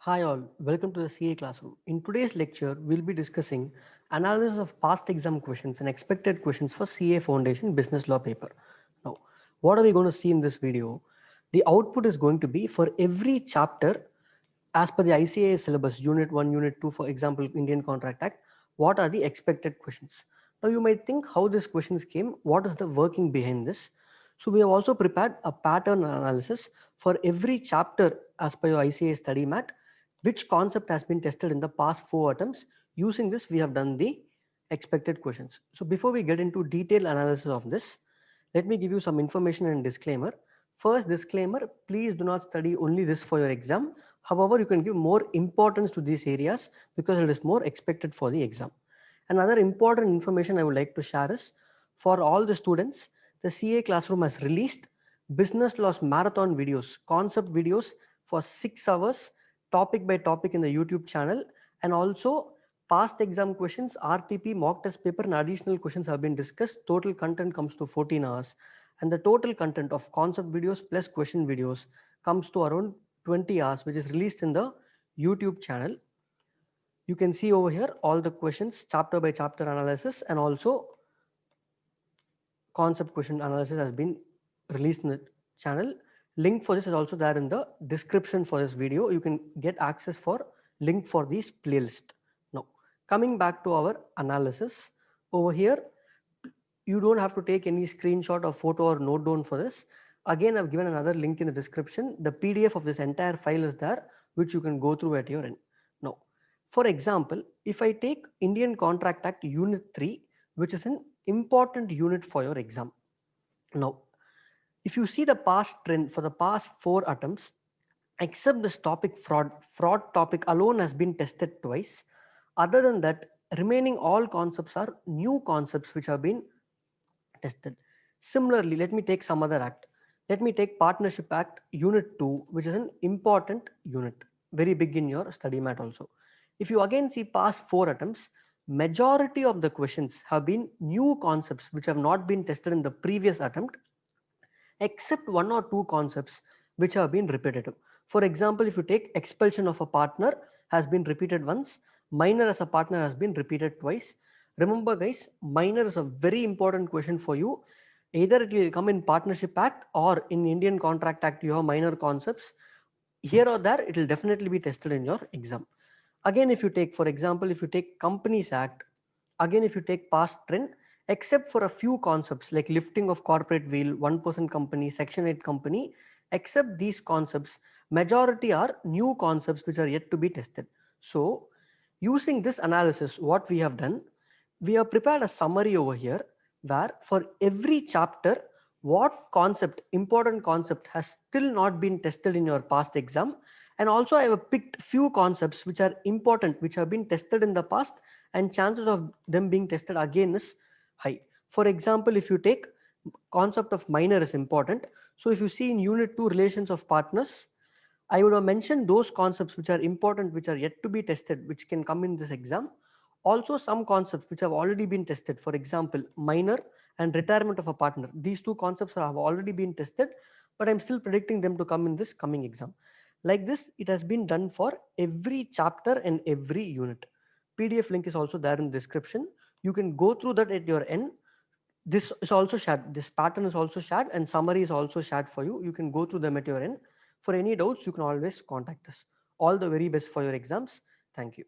Hi all, welcome to the CA classroom. In today's lecture, we'll be discussing analysis of past exam questions and expected questions for CA Foundation Business Law paper. Now, what are we going to see in this video? The output is going to be for every chapter as per the ICAI syllabus, Unit 1, Unit 2, for example, Indian Contract Act, what are the expected questions? Now you might think how these questions came, what is the working behind this? So we have also prepared a pattern analysis for every chapter as per your ICAI study mat, which concept has been tested in the past 4 attempts. Using this, we have done the expected questions. So before we get into detailed analysis of this, let me give you some information and disclaimer. First disclaimer, please do not study only this for your exam. However, you can give more importance to these areas because it is more expected for the exam. Another important information I would like to share is for all the students, the CA classroom has released business laws marathon videos, concept videos for 6 hours, topic by topic in the YouTube channel, and also past exam questions, RTP, mock test paper, and additional questions have been discussed. Total content comes to 14 hours, and the total content of concept videos plus question videos comes to around 20 hours, which is released in the YouTube channel. You can see over here all the questions, chapter by chapter analysis, and also concept question analysis has been released in the channel. Link for this is also there in the description for this video. You can get access for link for this playlist. Now, coming back to our analysis over here, you don't have to take any screenshot or photo or note down for this. Again, I've given another link in the description. The PDF of this entire file is there, which you can go through at your end. Now, for example, if I take Indian Contract Act Unit 3, which is an important unit for your exam. Now, if you see the past trend for the past 4 attempts, except this topic fraud topic alone has been tested twice. Other than that, remaining all concepts are new concepts which have been tested. Similarly, let me take some other act. Let me take Partnership Act Unit 2, which is an important unit, very big in your study mat also. If you again see past 4 attempts, majority of the questions have been new concepts which have not been tested in the previous attempt, except 1 or 2 concepts which have been repetitive. For example, if you take expulsion of a partner has been repeated once, minor as a partner has been repeated twice. Remember guys, minor is a very important question for you. Either it will come in Partnership Act or in Indian Contract Act, you have minor concepts. Here or there, it will definitely be tested in your exam. Again, if you take, for example, if you take Companies Act, again, if you take past trend, except for a few concepts like lifting of corporate veil, 1% company, Section 8 company, except these concepts, majority are new concepts which are yet to be tested. So using this analysis, what we have done, we have prepared a summary over here where for every chapter, what concept, important concept has still not been tested in your past exam. And also I have picked few concepts which are important, which have been tested in the past and chances of them being tested again is high. For example, if you take concept of minor is important. So if you see in Unit 2 relations of partners, I would have mentioned those concepts which are important, which are yet to be tested, which can come in this exam. Also some concepts which have already been tested, for example, minor and retirement of a partner. These two concepts have already been tested, but I'm still predicting them to come in this coming exam. Like this, it has been done for every chapter and every unit. PDF link is also there in the description. You can go through that at your end. This is also shared. This pattern is also shared and summary is also shared for you. You can go through them at your end. For any doubts, you can always contact us. All the very best for your exams. Thank you.